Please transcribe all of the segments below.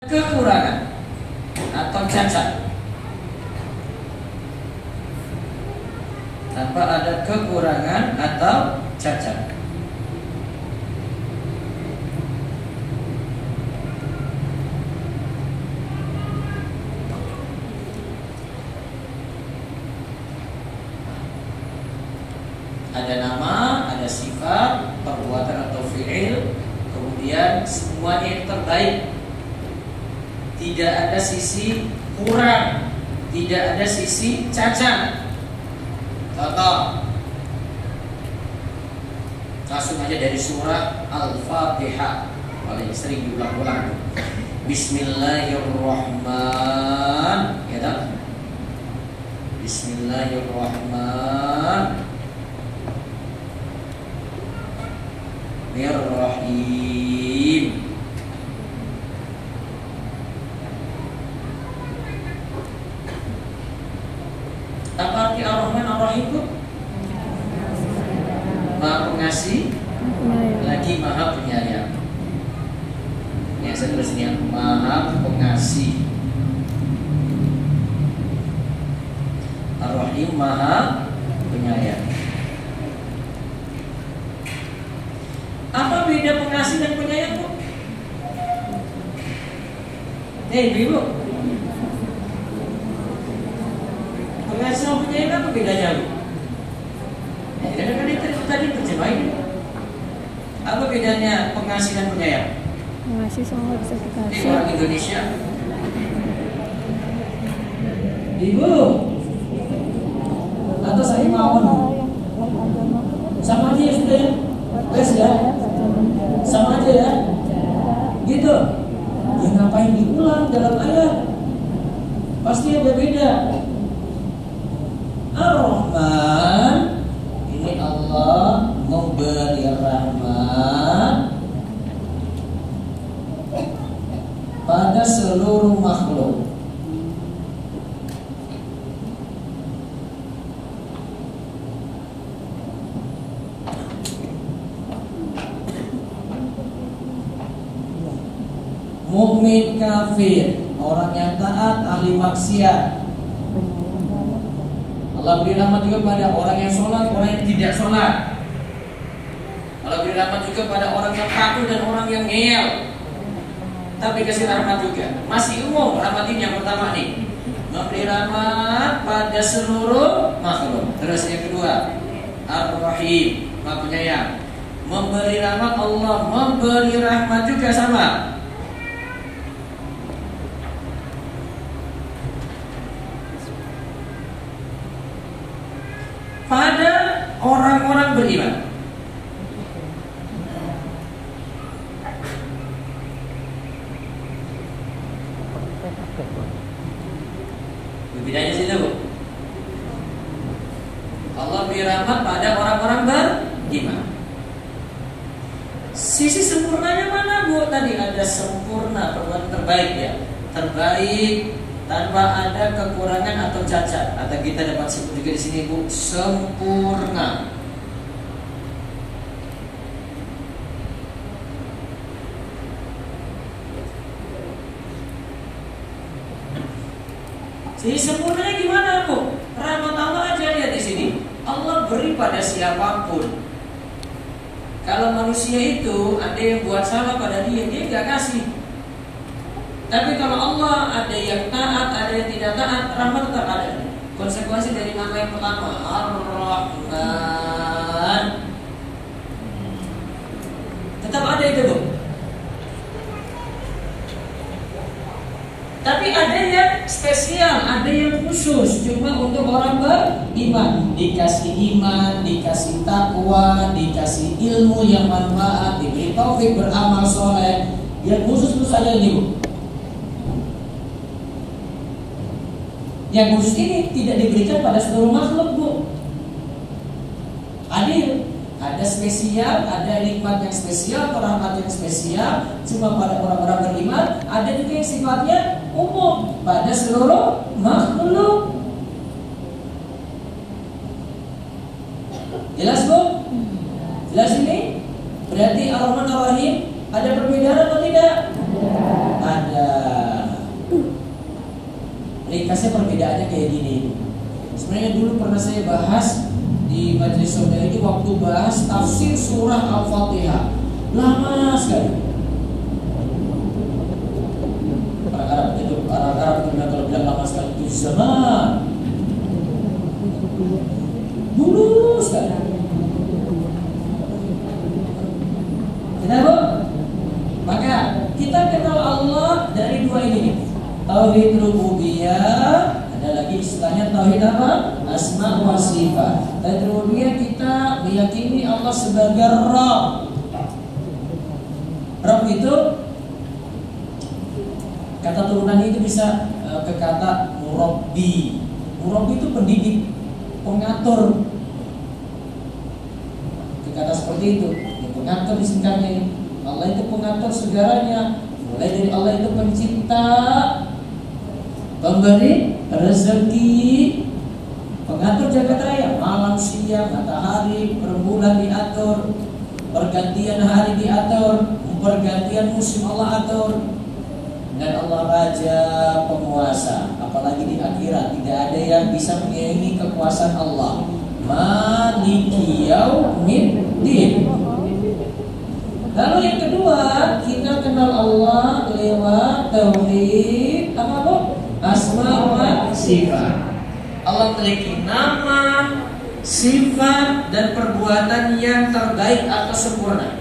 kekurangan atau cacat, tanpa ada kekurangan atau cacat. Ada nama, ada sifat, perbuatan atau fi'il, kemudian semuanya yang terbaik. Tidak ada sisi kurang, tidak ada sisi cacat. Contoh, langsung aja dari surah Al-Fatihah, paling sering diulang-ulang. Bismillahirrahmanirrahim, ya tak? Bismillahirrahmanirrahim. Apa arti Ar-Rahman Ar-Rahim itu? Maha pengasih lagi maha penyayang. Yang saya tulis ini, maha pengasih. Ar-Rahim maha penyayang. Apa beda pengasih dan penyayang, Bu? Ibu, pengasih sama penyayang apa bedanya, Bu? Kan tadi terjemahin. Apa bedanya pengasih dan penyayang? Pengasih sama bisa dikasih. Orang Indonesia. Ibu, atau saya mawon? Sama aja ya sudah ya. Wes ya. Sama aja ya. Gitu. Ya ngapain diulang dalam ayat? Pasti ada beda. Ar-Rahman, ini Allah memberi rahmat pada seluruh makhluk. Mukmin, kafir, orang yang taat, ahli maksiat. Allah beri rahmat juga pada orang yang sholat, orang yang tidak sholat. Allah beri rahmat juga pada orang yang patuh dan orang yang ngeyel. Tapi kasih rahmat juga. Masih umum rahmat ini yang pertama nih, memberi rahmat pada seluruh makhluk. Terus yang kedua, Ar-Rahim, Maha Penyayang. Memberi rahmat, Allah memberi rahmat juga sama pada orang-orang beriman. Bedanya situ, Bu. Allah beri rahmat pada orang-orang beriman. Sisi sempurnanya mana, Bu? Tadi ada sempurna, perbuatan terbaik ya. Terbaik tanpa ada kekurangan atau cacat, atau kita dapat sebut juga di sini, Bu, sempurna. Jadi sempurnanya gimana, Bu? Rahmat Allah aja lihat di sini. Allah beri pada siapapun. Kalau manusia itu ada yang buat salah pada dia nggak kasih. Tapi kalau Allah ada yang taat, ada yang tidak taat, rahmat tetap ada. Konsekuensi dari nama yang pertama, Ar-Rahman, tetap ada itu, Bu. Tapi ada yang spesial, ada yang khusus, cuma untuk orang beriman. Dikasih iman, dikasih takwa, dikasih ilmu yang manfaat, diberi taufik beramal soleh. Yang khusus saja ini, Bu. Yang khusus ini tidak diberikan pada seluruh makhluk, Bu. Adil, ada spesial, ada nikmat yang spesial, rahmat yang spesial, cuma pada orang-orang beriman. Ada juga yang sifatnya umum pada seluruh makhluk. Jelas, Bu? Jelas ini? Berarti Ar-Rahman Ar-Rahim ada perbedaan atau tidak? Ada. ringkasnya perbedaannya kayak gini. Sebenarnya dulu pernah saya bahas di majelis saudara ini waktu bahas tafsir surah Al-Fatihah. Lama sekali. Orang Arab itu, orang Arab kalau bilang lama sekali itu zaman dulu sekali. Kenapa? Maka kita kenal Allah dari dua ini nih. Tauhid rububiyah, ada lagi istilahnya tauhid apa? Asma wa sifat. Tauhid rububiyah kita meyakini Allah sebagai Rabb. Rabb itu kata turunan itu bisa ke kata murabbi. Murabbi itu pendidik, pengatur. Ke kata seperti itu. Pengatur disingkatnya ini. Allah itu pengatur segalanya. Mulai dari Allah itu pencipta, pemberi rezeki, pengatur jagat raya, malam siang, matahari, rembulan diatur, pergantian hari diatur, pergantian musim Allah atur. Dan Allah Raja penguasa. Apalagi di akhirat tidak ada yang bisa menyaingi kekuasaan Allah. Maliki yaumiddin. Lalu yang kedua, kita kenal Allah lewat tauhid apa bu? Asma wa sifat. Allah memiliki nama, sifat dan perbuatan yang terbaik atau sempurna,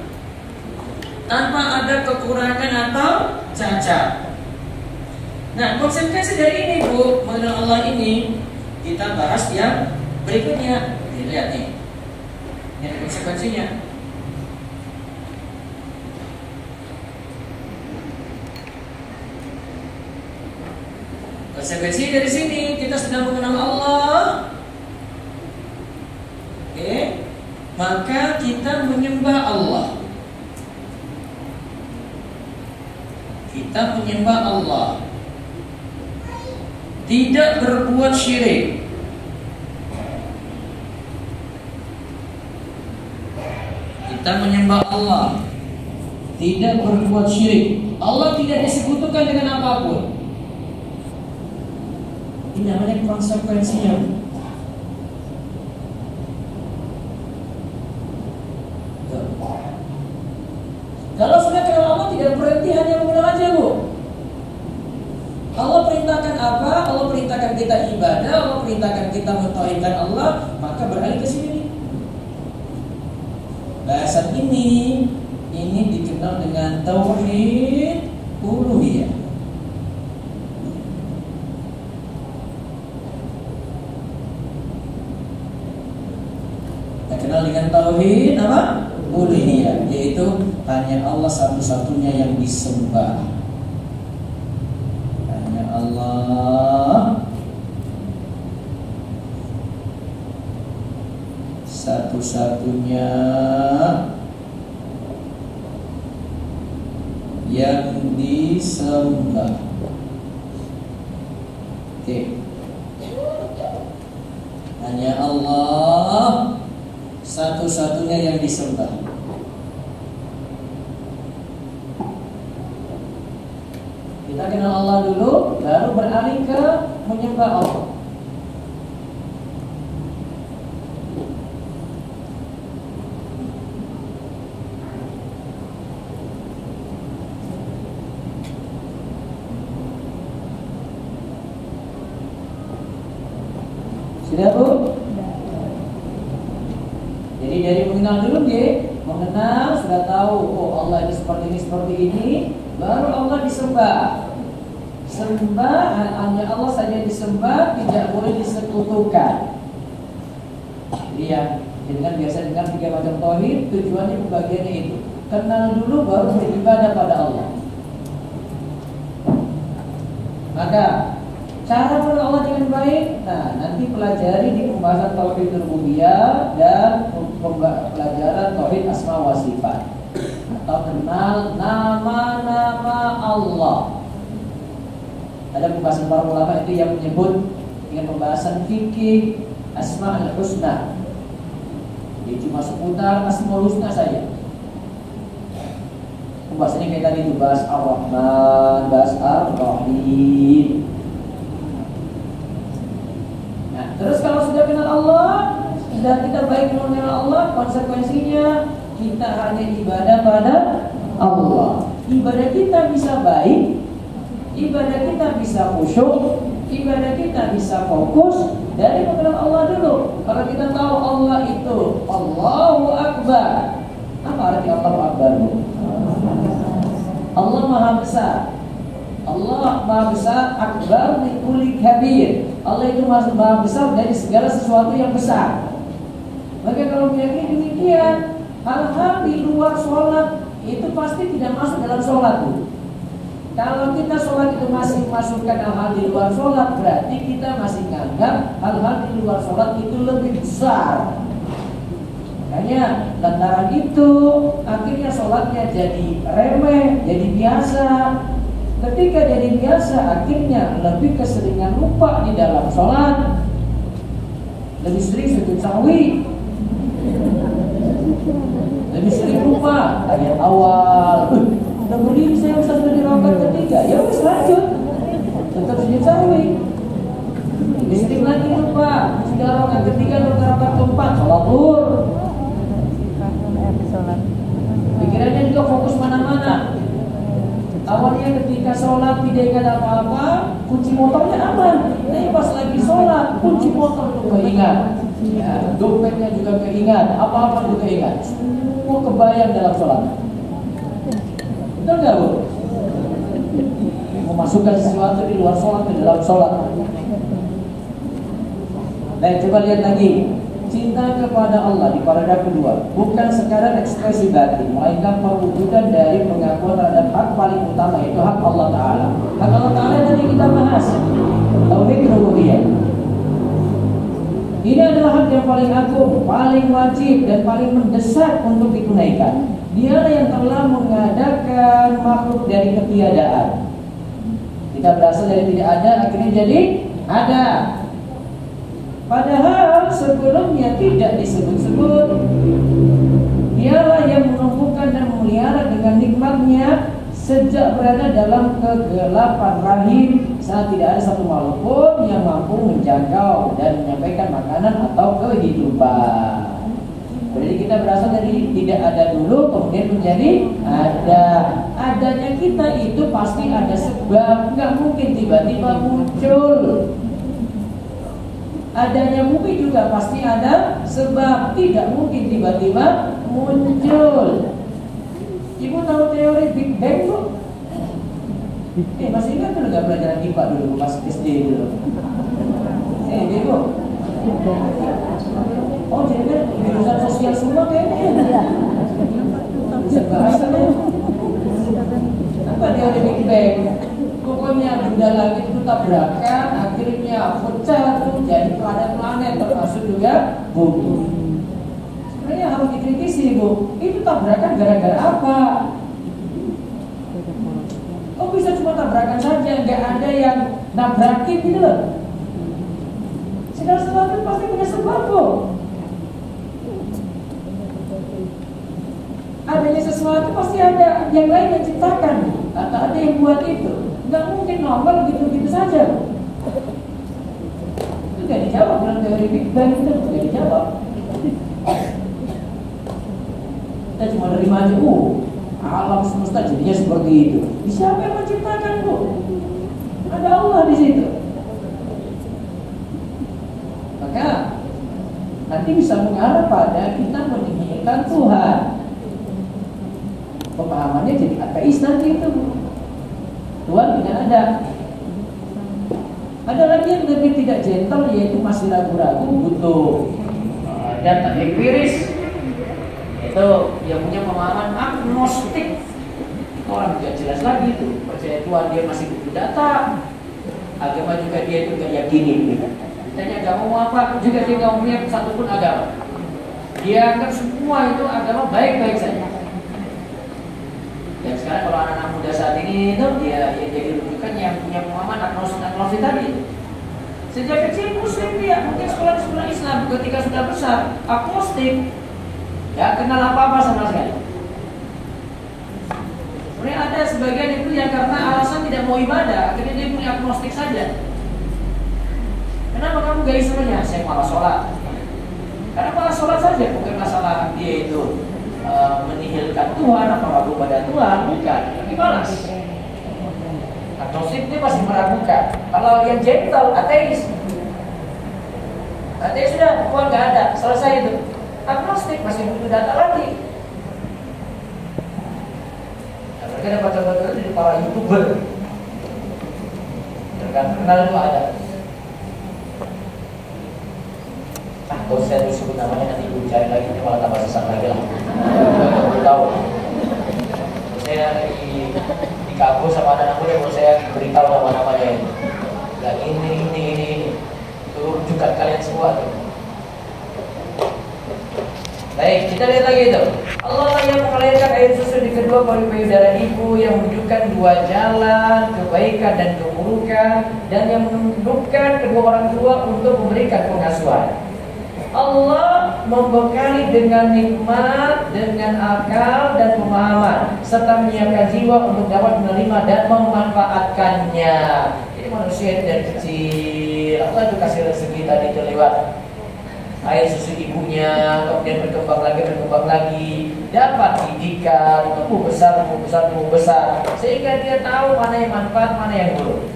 tanpa ada kekurangan atau cacat. Nah, konsekuensi dari ini bu, mengenal Allah ini kita bahas yang berikutnya. Lihat nih, ini konsekuensinya. Konsekuensi dari sini kita sedang mengenal Allah. Oke, maka kita menyembah Allah. Kita menyembah Allah, tidak berbuat syirik. Kita menyembah Allah, tidak berbuat syirik. Allah tidak disekutukan dengan apapun. Ini namanya konsekuensinya. Kalau sudah kenal Allah tidak berhenti hanya mengenal aja bu. Allah perintahkan apa? Allah perintahkan kita ibadah, Allah perintahkan kita mentauhidkan Allah, maka beralih ke sini. Bahasan ini dikenal dengan tauhid uluhiyah. Kenal dengan tauhid apa? Uluhiyah, yaitu hanya Allah satu-satunya yang disembah. Hanya Allah satu-satunya yang disembah. Oke. Hanya Allah satu-satunya yang disembah. Kita kenal Allah dulu, baru beralih ke menyembah Allah. Sudah bu? Jadi dari mengenal dulu mengenal sudah tahu Allah ini seperti ini, baru Allah disembah. Sembah hanya Allah saja disembah, tidak boleh disekutukan. Jadi yang dengan biasa dengan 3 macam tauhid, tujuannya pembagiannya itu. Kenal dulu baru beribadah pada Allah. Maka cara mengenal Allah dengan baik, nah nanti pelajari di pembahasan tauhid rububiyah dan pelajaran tauhid asma wa sifat, atau kenal nama-nama Allah. Ada pembahasan para ulama itu yang menyebut dengan pembahasan fikih asma al-husna. Jadi cuma seputar asmaul husna saja. Pembahasannya kayak tadi itu, bahas ar-Rahman, bahas ar-Rahim. Nah, terus kalau sudah kenal Allah, sudah kita baik mengenal Allah, konsekuensinya kita hanya ibadah pada Allah. Ibadah kita bisa baik, ibadah kita bisa khusyuk, ibadah kita bisa fokus dari mengenal Allah dulu. Kalau kita tahu Allah itu Allahu Akbar. Apa arti Allahu Akbar? Allah Maha Besar. Allah Maha Besar, Akbar li kulli kabir. Allah itu Maha Besar dari segala sesuatu yang besar. Maka kalau meyakini demikian, hal-hal di luar sholat itu pasti tidak masuk dalam sholat. Kalau kita sholat itu masih masukkan hal-hal di luar sholat, berarti kita masih menganggap hal-hal di luar sholat itu lebih besar. Makanya lantaran itu akhirnya sholatnya jadi remeh, jadi biasa. Ketika jadi biasa, akhirnya lebih keseringan lupa di dalam sholat, lebih sering sujud sahwi, lebih sering lupa ayat awal. Udah berdiri saya Ustaz di rakaat ketiga, ya wis lanjut, tetap sujud sahwi. Lebih sering lagi lupa, sudah rakaat ketiga, rakaat keempat, sholat zuhur. Pikirannya juga fokus mana-mana. Awalnya ketika sholat tidak ingat apa-apa, kunci motornya aman. Tapi pas lagi sholat, kunci motor itu keingat, ya, dompetnya juga keingat, apa-apa juga ingat. Semua kebayang dalam sholat. Betul nggak, Bu? Memasukkan sesuatu di luar sholat ke dalam sholat. Baik, coba lihat lagi. Cinta kepada Allah di paragraf kedua bukan sekadar ekspresi batin, melainkan perwujudan dari pengakuan terhadap hak paling utama, yaitu hak Allah Ta'ala. Hak Allah Ta'ala tadi kita bahas, tauhid rububiyah. Ini adalah hak yang paling agung, paling wajib, dan paling mendesak untuk ditunaikan. Dialah yang telah mengadakan makhluk dari ketiadaan. Kita berasal dari tidak ada, akhirnya jadi ada. Padahal sebelumnya tidak disebut-sebut. Dialah yang menumbuhkan dan memelihara dengan nikmatnya sejak berada dalam kegelapan rahim, saat tidak ada satu makhluk pun yang mampu menjangkau dan menyampaikan makanan atau kehidupan. Jadi kita berasal dari tidak ada dulu, kemudian menjadi ada. Adanya kita itu pasti ada sebab, nggak mungkin tiba-tiba muncul. Adanya bumi juga pasti ada sebab, tidak mungkin tiba-tiba muncul. Ibu tahu teori Big Bang, Bu? Masih ingat kan nggak pelajaran IPA dulu pas SD dulu? Ibu? Oh, jadi kan jurusan sosial semua kayaknya. Bisa bahasa ya? Apa teori Big Bang? Pokoknya benda langit itu tabrakan, akhirnya pecah tuh jadi planet-planet, termasuk juga bumi. Sebenarnya harus dikritisi, Bu. Itu tabrakan gara-gara apa? Kok bisa cuma tabrakan saja, nggak ada yang nabrakin gitu loh? Segala sesuatu pasti punya sebab, Bu. Adanya sesuatu pasti ada yang lain yang ciptakan, atau ada yang buat itu. Nggak mungkin normal gitu-gitu saja. Itu nggak dijawab dalam teori Big Bang, itu nggak dijawab. Kita cuma nerima aja, alam semesta jadinya seperti itu. Siapa yang menciptakan, Bu? Ada Allah di situ. Maka nanti bisa mengarah pada kita meninggikan Tuhan. Pemahamannya jadi ateis nanti itu. Tuhan tidak ada. Ada lagi yang lebih tidak gentle, yaitu masih ragu-ragu, butuh data empiris. Itu yang punya pemahaman agnostik. Orang tidak jelas lagi itu. Percaya Tuhan dia masih butuh data. Agama juga dia itu tidak yakini. Ditanya agama mau apa, juga dia tidak punya satupun agama. Dia anggap semua itu agama baik-baik saja. Dan sekarang kalau anak-anak muda saat ini itu dia jadi rujukan yang punya pemahaman agnostik tadi. Sejak kecil muslim dia, mungkin sekolah di sekolah Islam, ketika sudah besar agnostik, ya kenal apa-apa sama sekali. Sebenarnya ada sebagian itu yang karena alasan tidak mau ibadah, akhirnya dia punya agnostik saja. Kenapa kamu gak istrinya? Saya malas sholat. Karena malas sholat saja, bukan masalah dia itu menihilkan Tuhan atau ragu pada Tuhan, bukan. Tapi malas. Agnostik dia masih meragukan. Kalau yang gentle, ateis. Ateis sudah, Tuhan gak ada, selesai itu. Agnostik masih butuh data lagi. Nah, mereka dapat contoh dari para YouTuber. Terkenal itu ada. Kalau saya sebut namanya nanti ibu cari lagi, malah tambah sesat lagi lah. Saya tahu. Saya di kampus sama anak muda, kalau saya beritahu nama-namanya ini. Nah ini. Itu rujukan kalian semua tuh. Baik, kita lihat lagi itu. Allah yang mengalirkan air susu di kedua payudara ibu, yang menunjukkan dua jalan kebaikan dan keburukan, dan yang menundukkan kedua orang tua untuk memberikan pengasuhan. Allah membekali dengan nikmat, dengan akal dan pemahaman, serta menyiapkan jiwa untuk dapat menerima dan memanfaatkannya. Jadi manusia dari kecil, Allah itu kasih rezeki tadi itu lewat air susu ibunya, kemudian berkembang lagi, dapat didikan, tumbuh besar, sehingga dia tahu mana yang manfaat, mana yang buruk.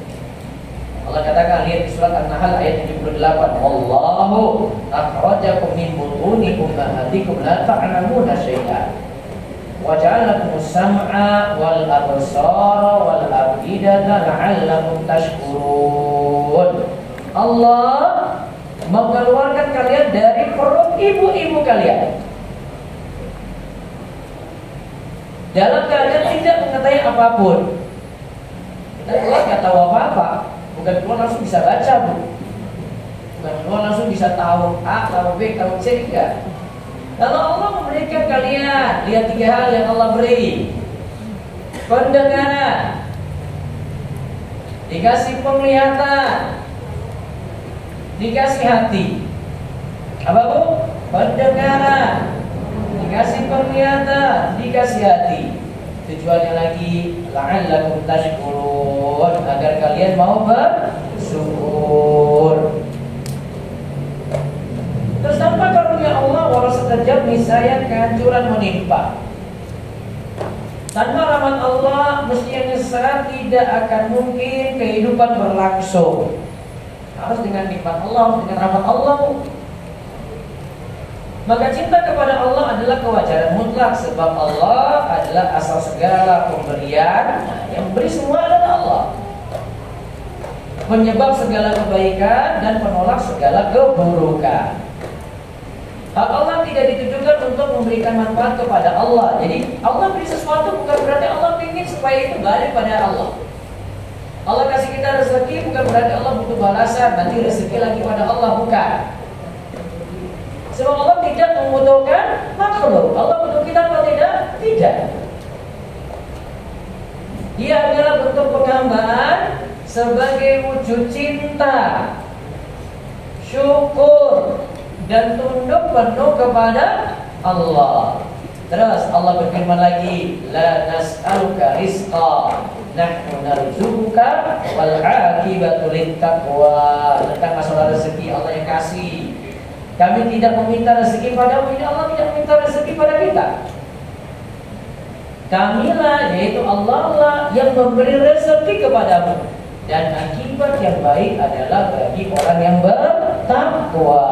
Allah katakan, lihat di surat An-Nahl ayat 78, Wallahu akhrajakum min butuni ummahatikum la ta'lamuna syai'an wa ja'ala lakumus sam'a wal absara wal afidata la'allakum tashkurun. Allah mengeluarkan kalian dari perut ibu-ibu kalian dalam keadaan tidak mengetahui apapun. Kita keluar nggak tahu apa-apa. Bukan keluar langsung bisa baca, Bu. Bukan keluar langsung bisa tahu A, tahu B, tahu C, enggak. Lalu Allah memberikan kalian, lihat 3 hal yang Allah beri. Pendengaran, dikasih penglihatan, dikasih hati. Apa, Bu? Pendengaran, dikasih penglihatan, dikasih hati. Tujuannya lagi la'allakum tashkurun, agar kalian mau bersyukur. Terus tanpa karunia Allah walau sekejap niscaya kehancuran menimpa. Tanpa rahmat Allah mestinya tidak akan mungkin kehidupan berlangsung. Harus dengan nikmat Allah, dengan rahmat Allah. Maka cinta kepada Allah adalah kewajaran mutlak, sebab Allah adalah asal segala pemberian. Yang beri semua adalah Allah, penyebab segala kebaikan dan penolak segala keburukan. Hak Allah tidak ditujukan untuk memberikan manfaat kepada Allah. Jadi Allah beri sesuatu bukan berarti Allah ingin supaya itu balik pada Allah. Allah kasih kita rezeki bukan berarti Allah butuh balasan, nanti rezeki lagi pada Allah, bukan. Sebab Allah tidak membutuhkan makhluk. Allah butuh kita atau tidak? Tidak. Dia adalah bentuk penghambaan sebagai wujud cinta, syukur, dan tunduk penuh kepada Allah. Terus Allah berfirman lagi, La nas'aluka rizqa, nahnu narzuquka wal 'aqibatu littaqwa. Tentang masalah rezeki Allah yang kasih. Kami tidak meminta rezeki padamu, ini Allah tidak meminta rezeki pada kita. Kamilah, yaitu Allah lah yang memberi rezeki kepadamu, dan akibat yang baik adalah bagi orang yang bertakwa.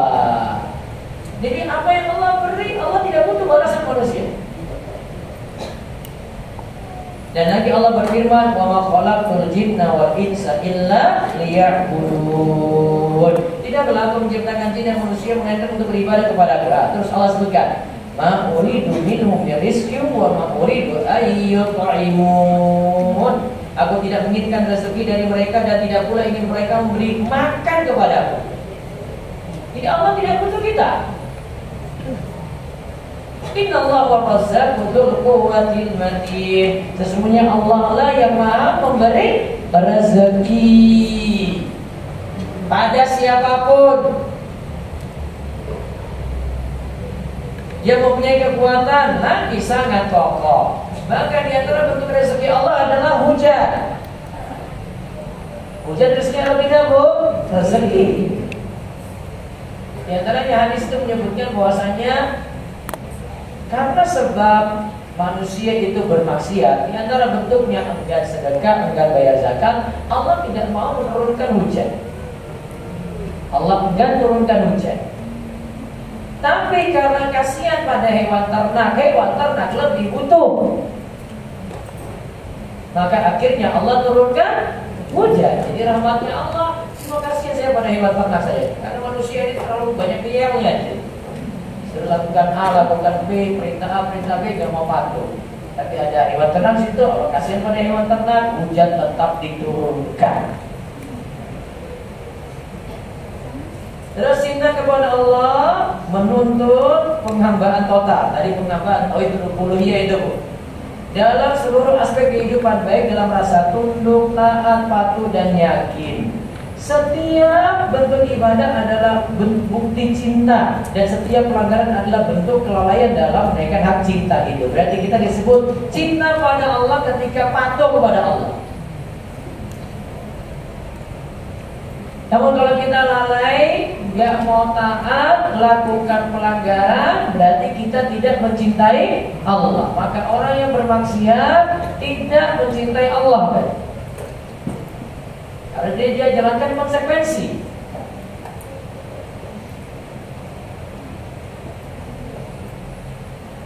Jadi apa yang Allah beri, Allah tidak butuh balasan manusia. Dan lagi Allah berfirman, wa ma khalaqtul jinna wal insa illa liya'budun. Tidaklah aku menciptakan jin dan manusia melainkan untuk beribadah kepada Aku. Terus Allah sebutkan, ma uridu minhum min rizqin wa ma uridu ayyut'imun. Aku tidak menginginkan rezeki dari mereka dan tidak pula ingin mereka memberi makan kepadaku. Jadi Allah tidak butuh kita. Innallaha war-razzaqu dzul quwwatil matin. Sesungguhnya Allah lah yang Maha memberi rezeki pada siapapun. Dia mempunyai kekuatan lagi sangat kokoh. Maka di antara bentuk rezeki Allah adalah hujan. Hujan rezeki apa tidak, Bu? Rezeki. Di antaranya hadis itu menyebutkan bahwasanya karena sebab manusia itu bermaksiat, di antara bentuknya enggan sedekah, enggan bayar zakat, Allah tidak mau menurunkan hujan. Allah enggan turunkan hujan. Tapi karena kasihan pada hewan ternak lebih butuh, maka akhirnya Allah turunkan hujan. Jadi rahmatnya Allah, terima kasih saya pada hewan ternak saya. Karena manusia ini terlalu banyak yelnya. Suruh lakukan A, lakukan B, perintah A, perintah B, gak mau patuh. Tapi ada hewan ternak situ, Allah kasihan pada hewan ternak, hujan tetap diturunkan. Terus cinta kepada Allah menuntut penghambaan total. Tadi penghambaan tauhid uluhiyah itu, Bu. Dalam seluruh aspek kehidupan, baik dalam rasa tunduk, taat, patuh, dan yakin. Setiap bentuk ibadah adalah bukti cinta, dan setiap pelanggaran adalah bentuk kelalaian dalam menunaikan hak cinta itu. Berarti kita disebut cinta pada Allah ketika patuh kepada Allah. Namun kalau kita lalai, gak mau taat, lakukan pelanggaran, berarti kita tidak mencintai Allah. Maka orang yang bermaksiat tidak mencintai Allah, kan? Karena dia jalankan konsekuensi.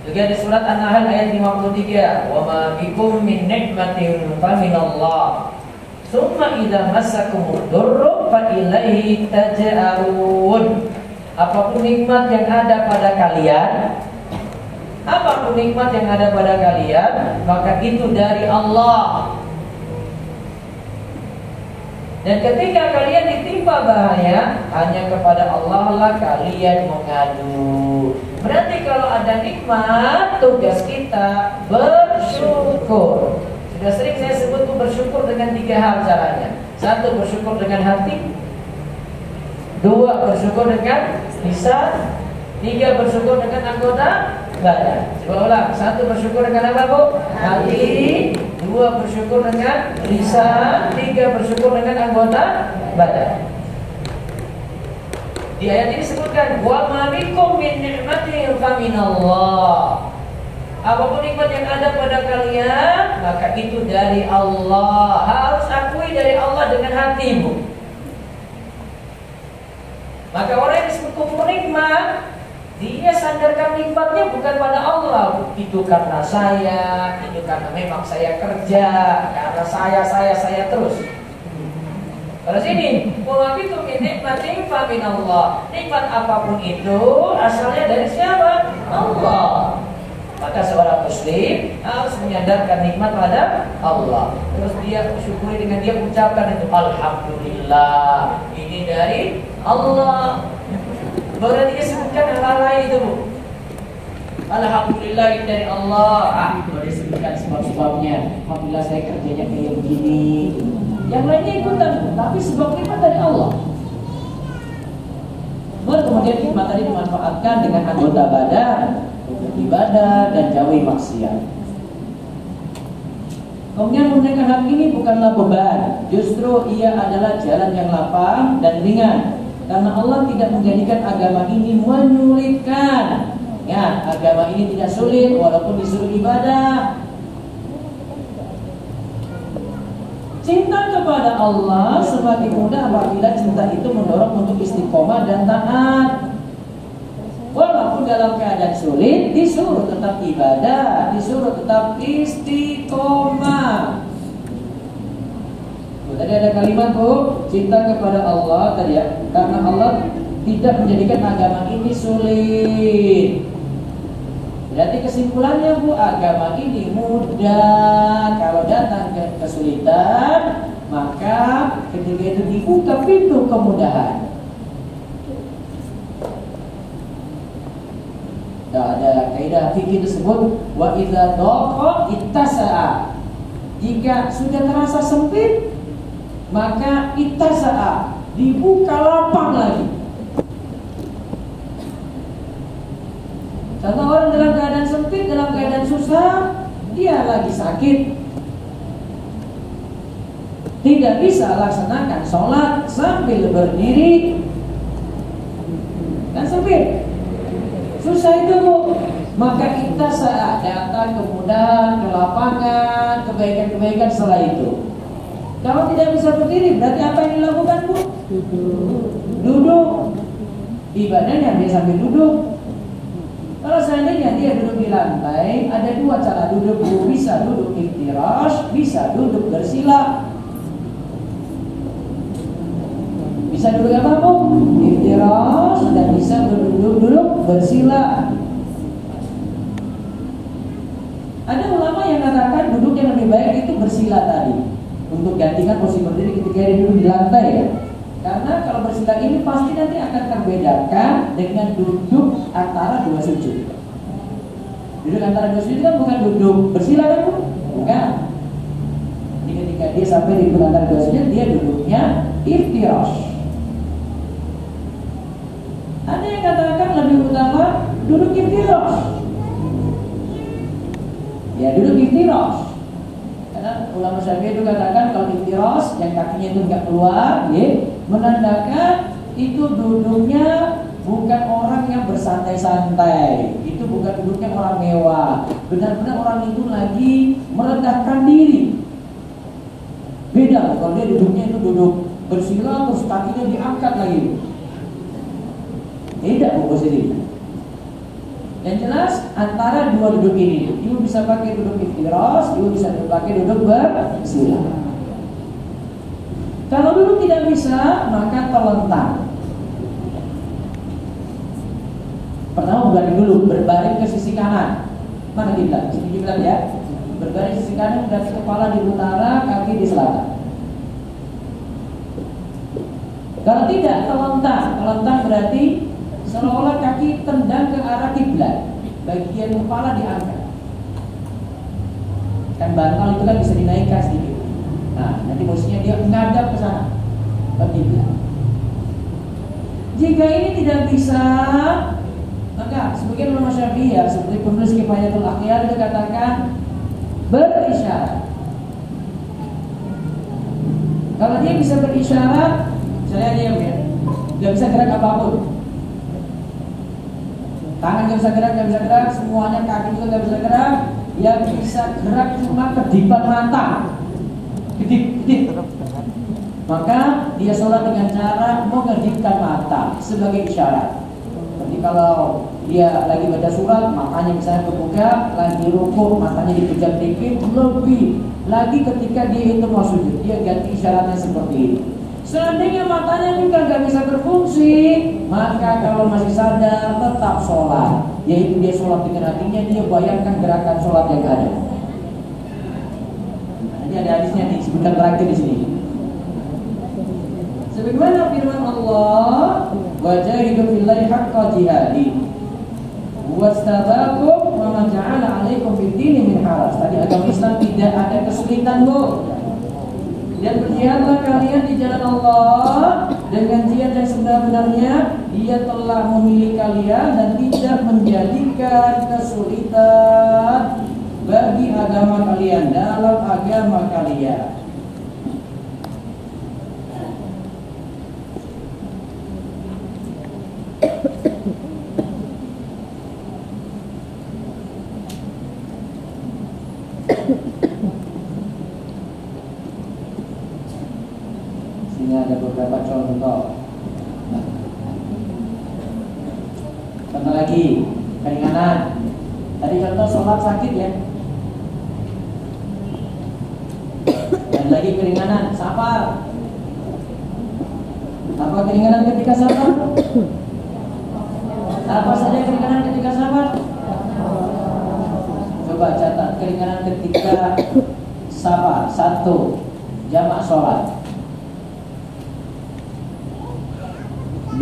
Juga di surat An-Nahl ayat 53, "Wa ma bikum min ni'matin fa minallah. Tsumma idza massakumud durru fa ilaihi taj'arun." Apapun nikmat yang ada pada kalian, apapun nikmat yang ada pada kalian, maka itu dari Allah. Dan ketika kalian ditimpa bahaya, hanya kepada Allah lah kalian mengadu. Berarti kalau ada nikmat, tugas kita bersyukur. Sudah sering saya sebut bersyukur dengan 3 hal caranya. 1, bersyukur dengan hati. 2, bersyukur dengan lisan. 3, bersyukur dengan anggota badan. Coba ulang. 1, bersyukur dengan apa, Bu? Hati. 2, bersyukur dengan lisan. 3, bersyukur dengan anggota badan. Di ayat ini disebutkan, wa ma bikum min ni'matin fa minallah. Apapun nikmat yang ada pada kalian, maka itu dari Allah. Harus akui dari Allah dengan hatimu. Maka orang yang disebut kufur nikmat, dia sandarkan nikmatnya bukan pada Allah. Itu karena saya, itu karena memang saya kerja, karena saya terus. Kalau sini, wa bikum min nikmatin fa minallah. Nikmat apapun itu asalnya dari siapa? Allah. Maka seorang muslim harus menyadarkan nikmat pada Allah. Terus dia syukuri dengan dia ucapkan itu alhamdulillah, ini dari Allah. Baru dia sebutkan hal lain itu, Bu. Alhamdulillah ini dari Allah. Baru dia sebutkan sebab-sebabnya. Alhamdulillah saya kerjanya kayak begini. Yang lainnya ikutan, tapi sebab nikmat dari Allah. Baru kemudian nikmat tadi dimanfaatkan dengan anggota badan, ibadah dan jauhi maksiat. Kemudian menunaikan hak ini bukanlah beban, justru ia adalah jalan yang lapang dan ringan. Karena Allah tidak menjadikan agama ini menyulitkan. Ya, agama ini tidak sulit walaupun disuruh ibadah. Cinta kepada Allah semakin mudah apabila cinta itu mendorong untuk istiqomah dan taat. Walaupun dalam keadaan sulit, disuruh tetap ibadah, disuruh tetap istiqomah. Tadi ada kalimat, Bu, cinta kepada Allah tadi ya, karena Allah tidak menjadikan agama ini sulit. Berarti kesimpulannya, Bu, agama ini mudah. Kalau datang ke kesulitan, maka ketika itu dibuka pintu kemudahan. Ada kaidah fikih disebut wa idza daqa ittasa'a. Jika sudah terasa sempit, maka ittasa'a, dibuka lapang lagi. Contoh orang dalam keadaan sempit, dalam keadaan susah, dia lagi sakit, tidak bisa laksanakan sholat sambil berdiri, Kan sempit. Susah itu Bu. Maka kita saat datang kemudahan, ke lapangan, kebaikan-kebaikan setelah itu. Kalau tidak bisa berdiri, berarti apa yang dilakukan Bu? Duduk. Ibadahnya dia sambil duduk. Kalau seandainya dia duduk di lantai, ada dua cara duduk Bu. Bisa duduk iftirash, bisa duduk bersila. Bisa duduk apa Bu? Iftirash, dan bisa duduk bersila. Ada ulama yang katakan duduk yang lebih baik itu bersila tadi, untuk gantikan posisi berdiri ketika dia duduk di lantai ya. Karena kalau bersila ini pasti nanti akan terbedakan dengan duduk antara dua sujud. Duduk antara dua sujud kan bukan duduk bersila kan Bu? Bukan. Jadi ketika dia sampai di duduk antara dua sujud, dia duduknya iftirash. Ada yang katakan lebih utama duduk iftirash. Ya duduk iftirash. Karena ulama Syafi'i itu katakan kalau iftirash yang kakinya itu enggak keluar, ya, menandakan itu duduknya bukan orang yang bersantai-santai. Itu bukan duduknya orang mewah. Benar-benar orang itu lagi merendahkan diri. Beda kalau dia duduknya itu duduk bersila terus kakinya diangkat lagi. Beda posisinya. Yang jelas antara dua duduk ini, ibu bisa pakai duduk iftirash, ibu bisa pakai duduk bersila. Kalau duduk tidak bisa, maka terlentang. Pertama berbaring dulu, berbaring ke sisi kanan. Mana kiblat? Sini kiblat ya. Berbaring sisi kanan, berarti kepala di utara, kaki di selatan. Kalau tidak, terlentang. Terlentang berarti seolah-olah kaki tendang ke arah kiblat, bagian kepala diangkat. Kan bantal itu kan bisa dinaikkan sedikit. Nah, nanti posisinya dia menghadap ke sana, ke kiblat. Jika ini tidak bisa, maka sebagian ulama Syafi'i ya, seperti penulis Kifayatul Akhyar itu katakan berisyarat. Kalau dia bisa berisyarat, saya diam ya, nggak bisa gerak apapun. Tangan nggak bisa gerak, semuanya, kaki juga nggak bisa gerak. Yang bisa gerak cuma kedipan mata, kedip. Maka dia sholat dengan cara mengedipkan mata sebagai isyarat. Jadi kalau dia lagi baca surat, matanya misalnya terbuka, lagi rukuk, matanya dipejam dikit, lebih lagi ketika dia itu mau sujud, dia ganti isyaratnya seperti ini. Seandainya matanya juga nggak bisa berfungsi, maka kalau masih sadar tetap sholat, yaitu dia sholat dengan hatinya, dia bayangkan gerakan sholat yang ada. Ini ada hadisnya disebutkan terakhir di sini. Sebagaimana firman Allah, wajahidu fillahi haqqa jihadi, wastabakum wa ma ja'ala 'alaikum fid dini min haraj. Tadi agama Islam tidak ada kesulitan Bu. Dan berjihadlah kalian di jalan Allah dengan jihad yang sebenar-benarnya. Dia telah memilih kalian dan tidak menjadikan kesulitan bagi agama kalian, dalam agama kalian. Ada beberapa contoh. Contoh lagi, keringanan. Tadi contoh sholat sakit ya. Dan lagi keringanan, sabar. Apa keringanan ketika sabar? Apa saja keringanan ketika sabar? Coba catat keringanan ketika sabar. 1. Jamak sholat. 2.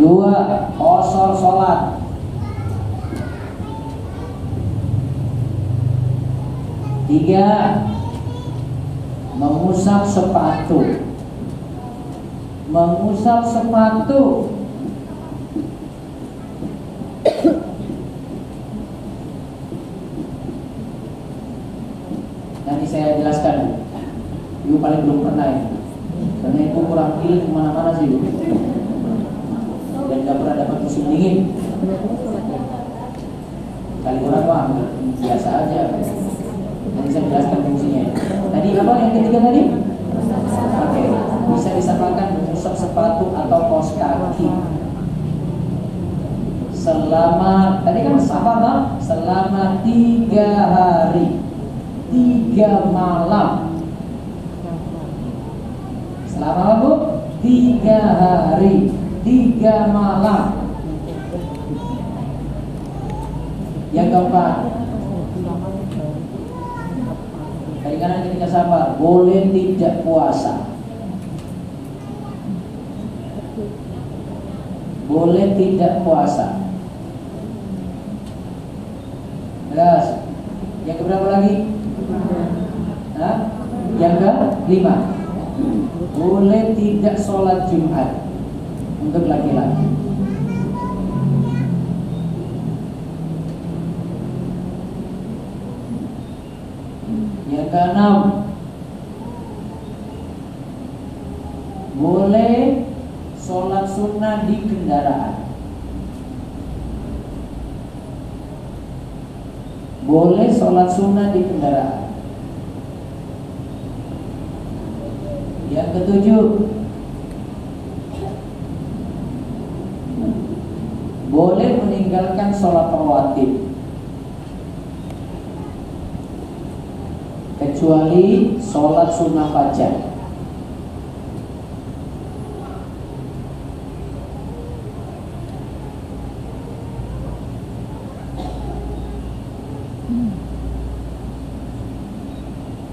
Qasar sholat. 3. Mengusap sepatu. Mengusap sepatu. Nanti saya jelaskan. Ibu paling belum pernah ya. Karena ibu kurang pilih kemana-mana sih ibu. Dan nggak pernah dapat musim dingin. Kali kurang mah biasa aja. Nanti saya jelaskan fungsinya. Tadi apa yang ketiga tadi? Oke, bisa disamakan mengusap sepatu atau kaos kaki selama, tadi kan apa? Selama 3 hari 3 malam. Selama apa, Bu? 3 hari 3 malam. Yang keempat, keringanan ketika safar, boleh tidak puasa. Boleh tidak puasa. Jelas. Yang keberapa lagi? Hah? Yang ke-5, boleh tidak sholat Jumat untuk laki-laki. Yang ke-6, boleh sholat sunnah di kendaraan. Boleh sholat sunnah di kendaraan. Yang ke-7, boleh meninggalkan sholat rawatib kecuali sholat sunnah fajar.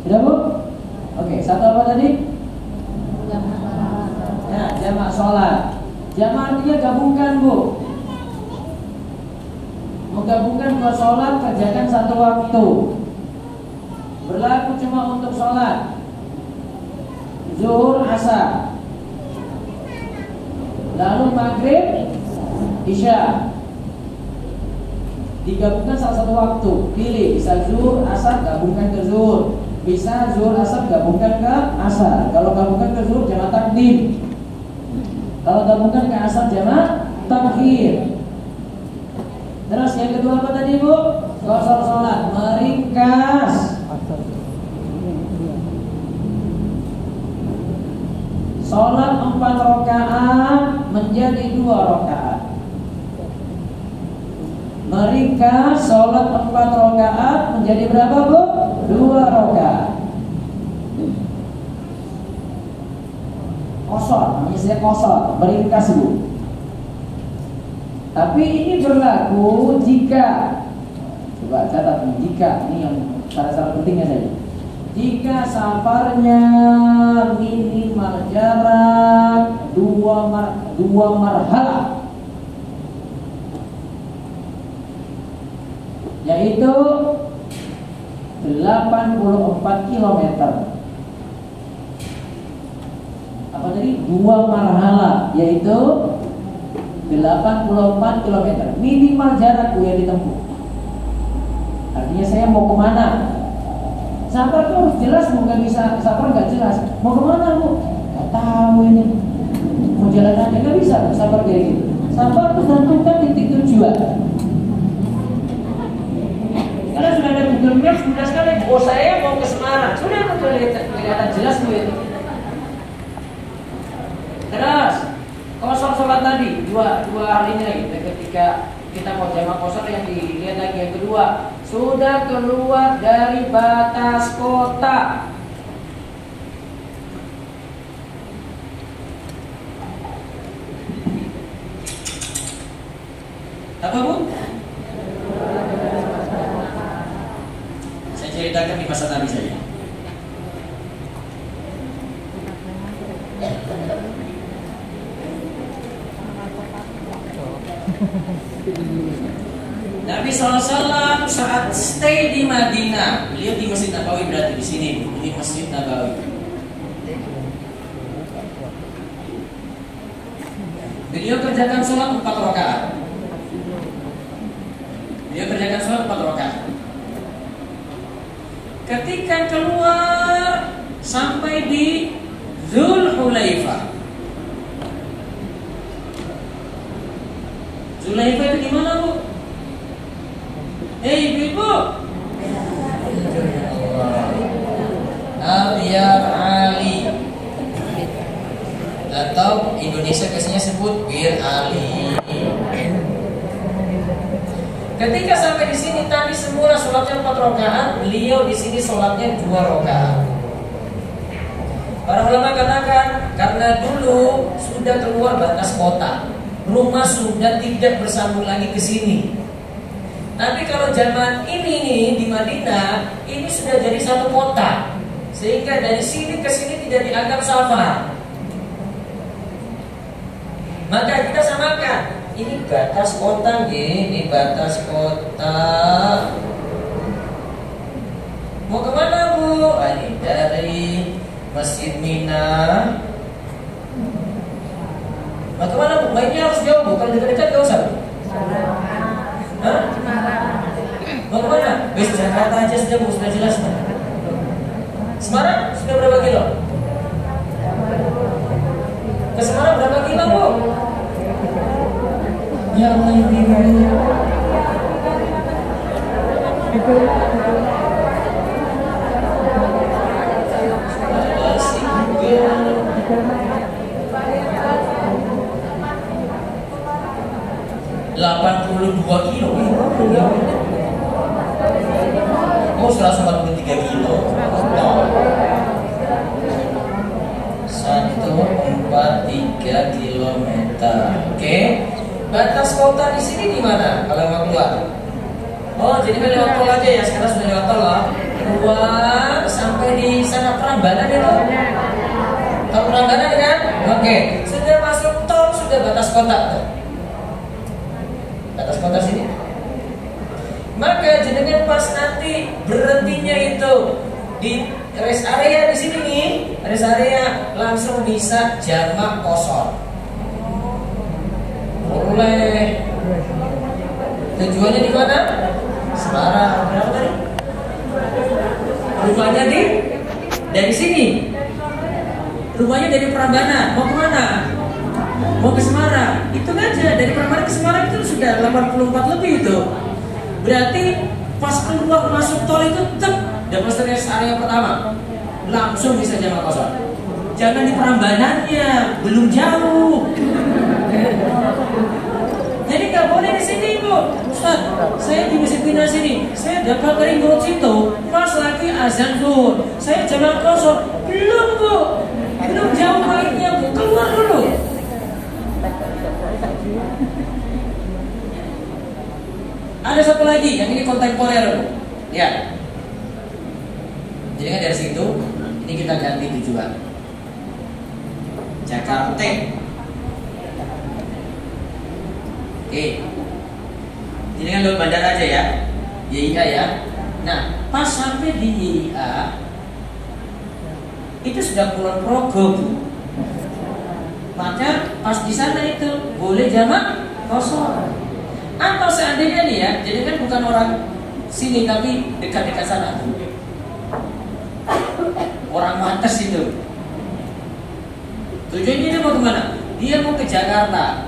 Sudah, Bu? Oke, satu apa tadi? Nah, jamak sholat. Jamak artinya gabungkan, Bu. Menggabungkan 2 sholat, kerjakan 1 waktu. Berlaku cuma untuk sholat zuhur, asar, lalu maghrib, isya. Digabungkan salah satu waktu. Pilih, bisa zuhur, asar, gabungkan ke zuhur. Bisa zuhur, asar, gabungkan ke asar. Kalau gabungkan ke zuhur, jamak takdim. Kalau gabungkan ke asar, jamak takhir. Terus yang kedua apa tadi, Bu? Qasar sholat, meringkas. Sholat 4 rakaat menjadi 2 rakaat. Meringkas sholat 4 rakaat menjadi berapa, Bu? 2 rakaat. Qasar, namanya saya qasar, meringkas, Bu. Tapi ini berlaku jika, coba catat nih, jika, ini yang syarat-syarat pentingnya saja. Jika safarnya minimal jarak 2 marhalah, yaitu 84 km. Apa tadi? 2 marhalah, yaitu 84 km. Minimal jarak yang ditempuh. Artinya saya mau kemana? Safar tuh harus jelas, bukan bisa safar nggak jelas. Mau kemana, Bu? Nggak tahu ini. Mau jalan aja nggak bisa safar kayak gitu. Safar harus tentukan titik tujuan. Karena sudah ada Google Maps, mudah sekali. Oh, saya mau ke Semarang. Sudah kelihatan jelas, Bu, itu. Terus qasar sholat tadi, dua hal ini lagi. Ketika kita mau jamak qasar, yang dilihat lagi yang kedua, sudah keluar dari batas kota. Apa, Bu? Saya ceritakan di masa Nabi saja. Nabi SAW saat stay di Madinah, beliau di Masjid Nabawi, berarti di sini, di Masjid Nabawi. Beliau kerjakan sholat 4 rakaat. Ketika keluar sampai di Dzulhulaifah, Zulaifa itu di mana, Bu? Ibu-ibu. Abyar Ali, atau Indonesia biasanya sebut Bir Ali. Ketika sampai di sini tadi semula sholatnya 4 rakaat, beliau di sini sholatnya 2 rakaat. Para ulama katakan karena dulu sudah keluar batas kota, rumah sudah tidak bersambung lagi ke sini. Tapi kalau zaman ini nih di Madinah, ini sudah jadi satu kota, sehingga dari sini ke sini tidak dianggap safar. Maka kita samakan. Ini batas kota, ini batas kota. Mau kemana, Bu? Ini dari Masjid Mina. Mau kemana, Bu? Mainnya harus jauh, Bu. Kalau dekat-dekat gak usah, Bu. Hah? Mau kemana? Wes Jakarta aja sudah, Bu. Sudah jelas, Bu. Semarang sudah berapa kilo? Ke Semarang berapa kilo, Bu? Ya Allah, ini banyak. $82 kilo. Oh, 143 kilo. 143 kilometer. Oke. Batas kota di sini di mana? Kalau mau keluar? Oh, jadi kan lewat tol aja ya. Sekarang sudah lewat tol lah. Keluar sampai di sana Prambanan itu. Tol Prambanan kan? Oke. Sudah masuk tol, sudah batas kota. Batas kota sini. Maka jenengan pas nanti berhentinya itu di rest area di sini nih, rest area langsung bisa jamak kosor. Boleh. Tujuannya di mana? Semarang. Berapa tadi? Rumahnya dari sini. Rumahnya dari Prambanan. Mau kemana? Mau ke Semarang. Itu aja dari Prambanan ke Semarang itu sudah 84 lebih itu. Berarti pas keluar masuk tol itu dapat rest area pertama, langsung bisa jamak kosor. Jangan di Prambanannya, belum jauh. Jadi nggak boleh di sini, Bu. Ustaz, saya di Masjid Mina sini, saya dapat dari Ngurut situ, pas lagi azan zuhur, saya jamak kosor. Belum, Bu. Belum jauh mainnya, Bu. Keluar dulu. Ada satu lagi, yang ini kontemporer, Bu. Ya. Jadi kan dari situ, ini kita ganti tujuan. Jakarta. Oke. Ini kan lewat bandara aja ya. YIA ya. Nah, pas sampai di YIA itu sudah Kulon Progo, Bu. Maka pas di sana itu boleh jamak kosor. Atau seandainya nih ya, jadi kan bukan orang sini tapi dekat-dekat sana. Orang Mates itu. Tujuannya dia mau kemana? Dia mau ke Jakarta.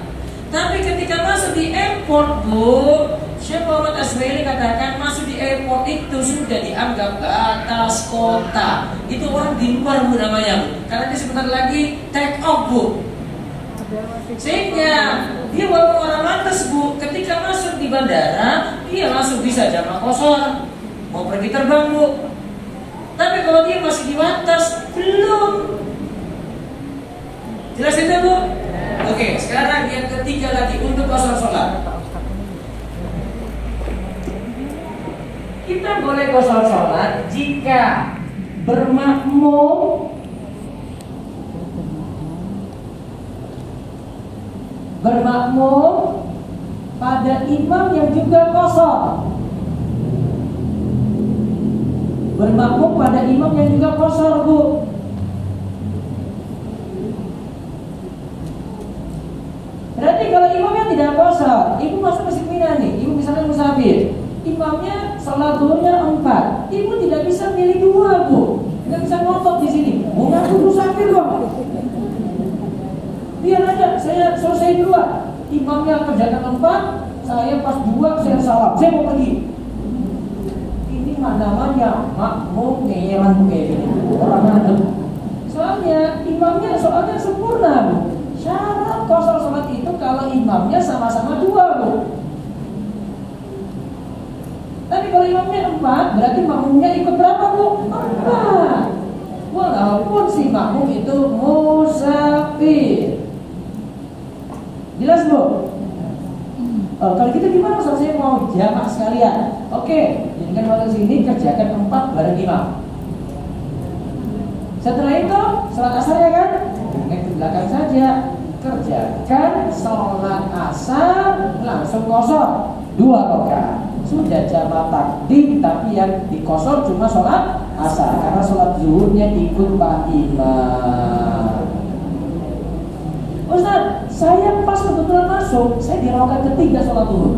Tapi ketika masuk di airport, Bu, Syekh Muhammad Asmaili katakan masuk di airport itu sudah dianggap batas kota. Itu orang di luar, Bu, namanya, Bu. Karena dia sebentar lagi take off, Bu. Sehingga dia walaupun orang Mates, Bu, ketika masuk di bandara dia langsung bisa jamak kosor. Mau pergi terbang, Bu. Tapi kalau dia masih di batas, belum. Jelas itu, Bu? Oke, sekarang yang ketiga lagi untuk kosor sholat. Kita boleh kosor sholat jika bermakmum pada imam yang juga kosor. Bermakmum pada imam yang juga kosor, Bu. Berarti kalau imamnya tidak kosor, ibu masuk Masjid Mina nih, ibu misalnya musafir, imamnya sholat zuhurnya 4, ibu tidak bisa milih 2, Bu. Tidak bisa ngotot di sini. Mau ngaku musafir kok. Biar aja, saya selesai duluan. imamnya kerjakan 4, saya pas 2 saya salam, saya mau pergi. Ini namanya makmum ngeyelan kayak gini, orang adem. Soalnya imamnya sempurna, Bu. Syarat kosor sholat itu kalau imamnya sama-sama 2, Bu. Tapi kalau imamnya 4, berarti makmumnya ikut berapa, Bu? 4. Walaupun si makmum itu musafir. Jelas, Bu? Kalau gitu gimana? Saya mau jamak sekalian. Oke, jadikan waktu sini kerjakan 4 bareng imam. Setelah itu sholat asar ya kan? Ke belakang saja. Kerjakan sholat asar langsung kosor 2 rakaat. Sudah jamak takdim, tapi yang dikosor cuma sholat asar karena sholat zuhurnya ikut Pak Imam. Ustaz, saya pas kebetulan masuk, saya di rakaat ketiga sholat zuhur.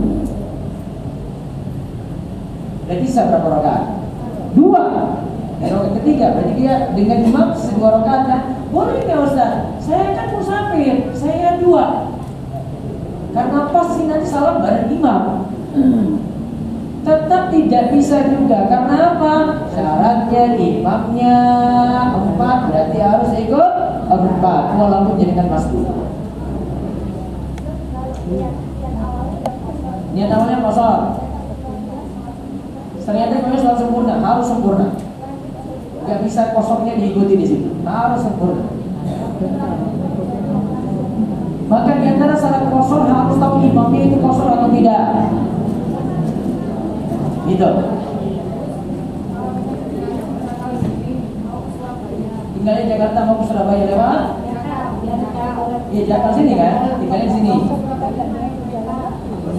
Berarti sisa berapa rakaat? 2. Di rakaat ketiga, berarti dia dengan imam 2 rakaat kan? Boleh nggak Ustaz? Saya kan musafir, saya 2. Karena pasti nanti salam bareng imam. Tetap tidak bisa juga. Karena apa? Syaratnya imamnya 4, berarti harus ikut 4 walaupun jadikan masbuk. Niat awalnya kosor. Ternyata memang selalu sempurna, harus sempurna. Gak bisa kosongnya diikuti di situ, harus sempurna. Maka di antara syarat kosor harus tahu imamnya itu kosor atau tidak. Gitu. Tinggalnya Jakarta mau ke Surabaya lewat? Iya, Jakarta sini kan? Tinggalnya di sini.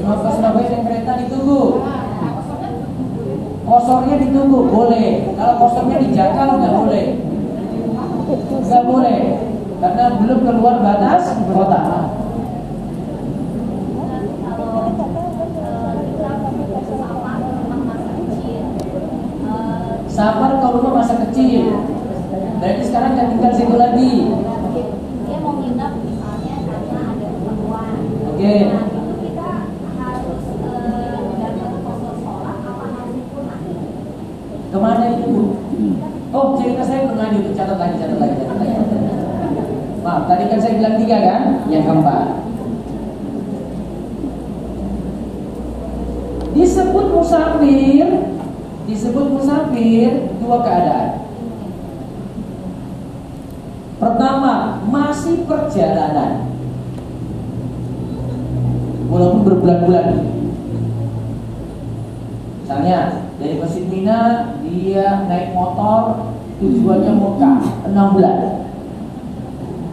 Mau ke Surabaya dengan kereta ditunggu. Kosornya ditunggu, boleh. Kalau kosornya dijakal nggak boleh. Nggak boleh, karena belum keluar batas kota. Safar ke rumah masa kecil, berarti sekarang nggak tinggal situ lagi. Dia mau nginep misalnya karena ada keperluan. Oke. Nah, itu kita harus dapat kosor sholat apa harus pulang? Kemana itu, Bu? Oh, cerita saya belum lanjut. Catat lagi. Maaf, tadi kan saya bilang 3 kan? Yang keempat disebut musafir 2 keadaan. Pertama, masih perjalanan, walaupun berbulan-bulan. Misalnya dari Masjid Mina dia naik motor tujuannya Mekah 6 bulan.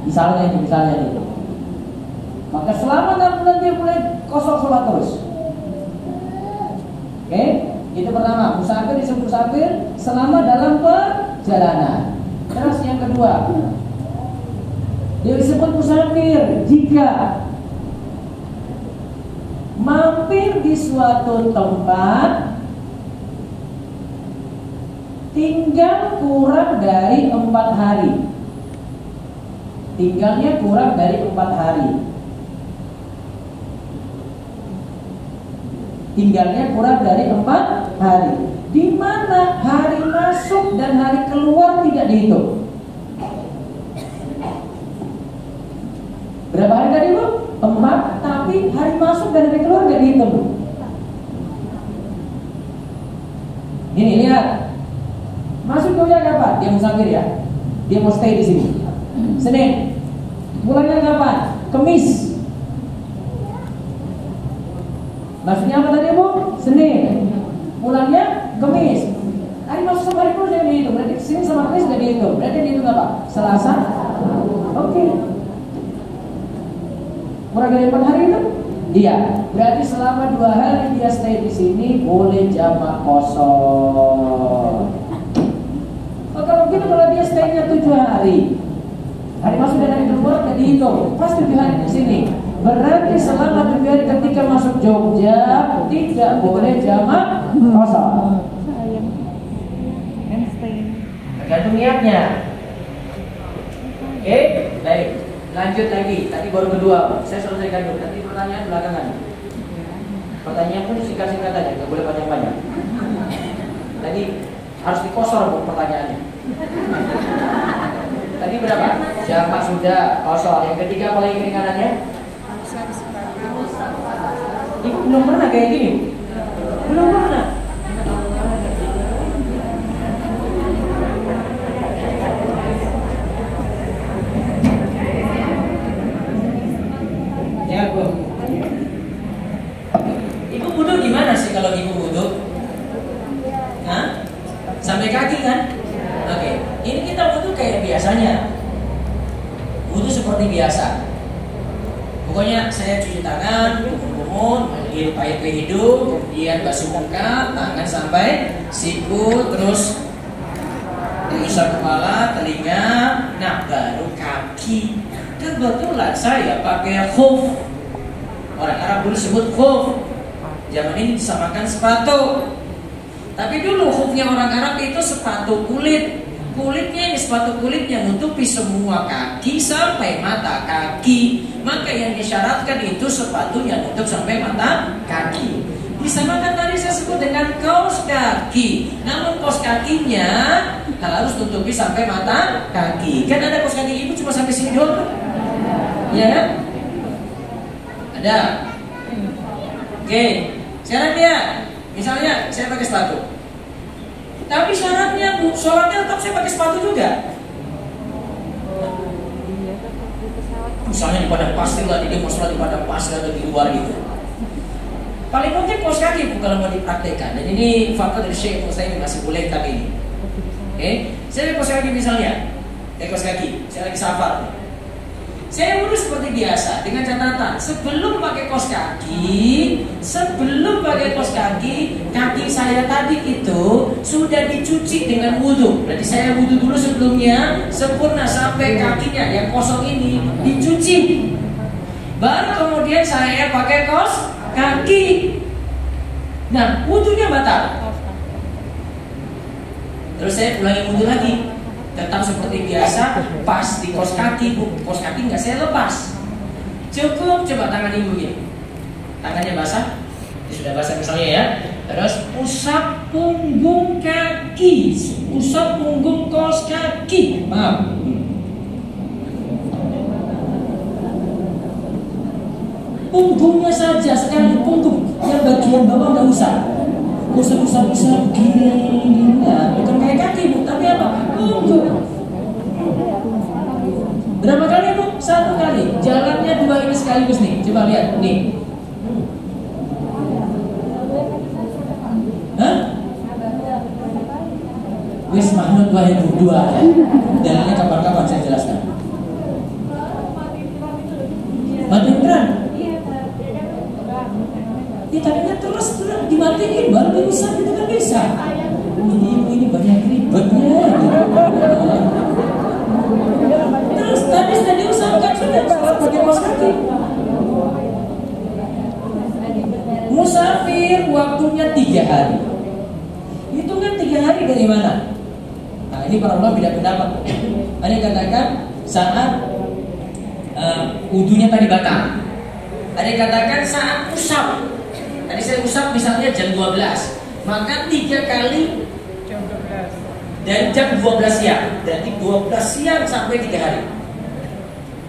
Misalnya nih. Maka selama 6 bulan dia boleh kosor sholat terus. Oke, itu pertama, musafir disebut musafir selama dalam perjalanan. Terus yang kedua, dia disebut musafir jika mampir di suatu tempat tinggal kurang dari 4 hari. Tinggalnya kurang dari 4 hari. Tinggalnya kurang dari 4 hari. Di mana hari masuk dan hari keluar tidak dihitung. Berapa hari tadi, Bu? 4, tapi hari masuk dan hari keluar tidak dihitung. Ini lihat. Masuk dulunya kapan? Dia musafir ya. Dia mau stay di sini. Senin. Pulangnya kapan? Kamis. Maksudnya apa tadi, Bu? Senin. Pulangnya Kamis. Hari masuk sama hari keluar jadi dihitung. Berarti Senin sama Kamis sudah dihitung. Berarti dihitung apa? Selasa. Oke. Kurang dari 4 hari itu? Iya. Berarti selama 2 hari dia stay di sini boleh jamak kosor. Kalau begitu, kalau dia stay-nya 7 hari, hari masuk dan hari keluar jadi dihitung. Pas 7 hari di sini. Berarti selama 7 hari ketika masuk Jogja tidak boleh jamak kosor. Tergantung niatnya. Oke, baik. Lanjut lagi, tadi baru kedua. Saya selesaikan dulu. Nanti pertanyaan belakangan. Pertanyaan pun singkat-singkat aja, nggak boleh panjang-panjang. Tadi harus dikosor bu pertanyaannya. Tadi berapa? Siapa sudah kosor? Yang ketiga apa lagi keringanannya? Ibu belum pernah kayak gini? Belum pernah. Ya bu. Ibu wudu gimana sih kalau ibu wudu? Hah? Sampai kaki kan? Oke. Ini kita wudu kayak biasanya. Wudu seperti biasa. Pokoknya saya cuci tangan, kumur, hirup air ke hidung, kemudian basuh muka, tangan sampai siku, terus diusap kepala, telinga, nah baru kaki. Kebetulan saya pakai khuf. Orang Arab dulu sebut khuf. Zaman ini disamakan sepatu. Tapi dulu khufnya orang Arab itu sepatu kulit. Kulitnya ini sepatu kulit yang menutupi semua kaki sampai mata kaki. Maka yang disyaratkan itu sepatu yang nutup sampai mata kaki. Disamakan tadi saya sebut dengan kaos kaki. Namun kaos kakinya harus tutupi sampai mata kaki. Kan ada kaos kaki ibu cuma sampai sini doang. Iya kan? Ada. Oke. Sekarang dia, misalnya saya pakai sepatu. Tapi syaratnya bu, sholatnya tetap saya pakai sepatu juga. Misalnya di padang pasir lah, dia mau sholat di padang pasir atau di luar gitu. Paling penting kaos kaki bu kalau mau dipraktekkan. Dan ini fakta dari Syekh saya masih boleh tapi ini. Oke, saya pakai kaos kaki misalnya, kaos kaki, saya lagi safar. Saya urus seperti biasa dengan catatan sebelum pakai kaos kaki, kaki saya tadi itu sudah dicuci dengan wudhu. Berarti saya wudhu dulu sebelumnya sempurna sampai kakinya yang kosong ini dicuci. Baru kemudian saya pakai kaos kaki. Nah, wudhunya batal. Terus saya ulangi wudhu lagi. Tetap seperti biasa, pas di kaos kaki bu, kaos kaki nggak saya lepas. Cukup coba tangan ibu gini, tangannya basah, ini sudah basah misalnya ya. Terus usap punggung kaki, usap punggung kaos kaki, maaf. Punggungnya saja sekali punggung, yang bagian bawah nggak usah. Usap gini, nah, bukan kayak kaki bu, tapi apa? Punggung. Berapa kali bu? 1 kali. Jalannya 2 ini sekaligus nih. Coba lihat nih. Hah? Wis Mahmud 2002 ya. Jalannya kapan-kapan saya jelaskan. Mati beneran? Tadinya terus dimatiin baru diusap itu kan bisa. Ini banyak ribetnya. Terus tadi sudah diusap kan sudah pakai kaos kaki. Musafir waktunya 3 hari. Hitungan 3 hari dari mana? Nah ini para ulama beda pendapat. Ada yang katakan saat wudunya tadi batal. Ada yang katakan saat usap. Tadi saya usap misalnya jam 12, maka 3 kali dan jam 12 siang. Berarti 12 siang sampai 3 hari.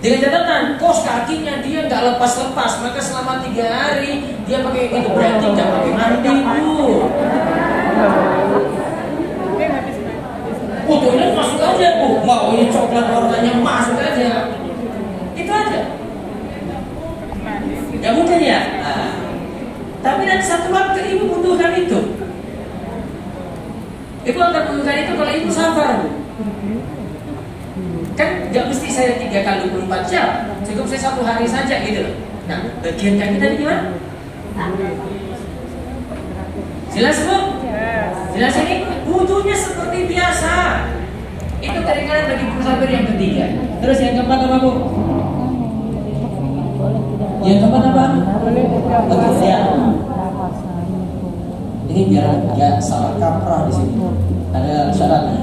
Dengan catatan kaos kakinya dia nggak lepas-lepas, maka selama 3 hari dia pakai itu berarti nggak pakai mandi bu. Toilet masuk aja bu, mau ini coklat warnanya masuk aja. Itu aja. Nggak mungkin ya. Nah. Tapi nanti satu waktu ibu butuhkan itu. Ibu akan butuhkan itu kalau ibu safar. Kan gak mesti saya 3 kali 24 jam. Cukup saya 1 hari saja gitu. Nah, bagian kaki tadi gimana? Jelas bu? Jelas ini? Wudunya seperti biasa. Itu keringanan bagi musafir yang ketiga. Terus yang keempat apa bu? Yang keempat apa? Oke, ya. Ini biar nggak salah kaprah di sini. Ada syaratnya.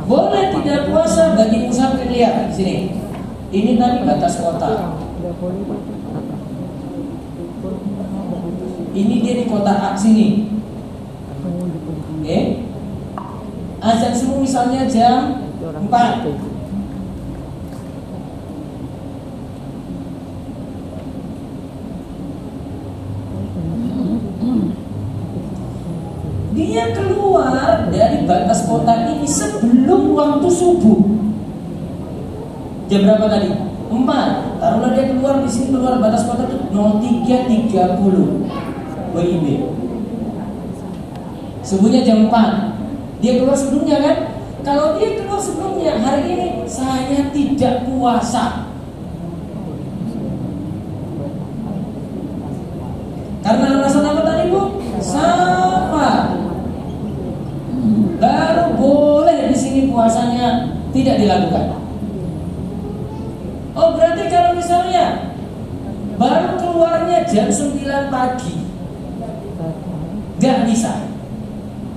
Boleh tidak puasa bagi musafir. Lihat di sini. Ini tadi batas kota. Ini dia di kota A sini. Oke. Azan subuh misalnya jam 4. Dia keluar dari batas kota ini sebelum waktu subuh. Jam berapa tadi? 4. Taruhlah dia keluar di sini, keluar batas kota itu 03.30 WIB. Subuhnya jam 4. Dia keluar sebelumnya kan? Kalau dia keluar sebelumnya, hari ini saya tidak puasa. Karena alasan apa tadi, Bu? Safar. Baru boleh di sini puasanya tidak dilakukan. Oh, berarti kalau misalnya baru keluarnya jam 9 pagi, gak bisa,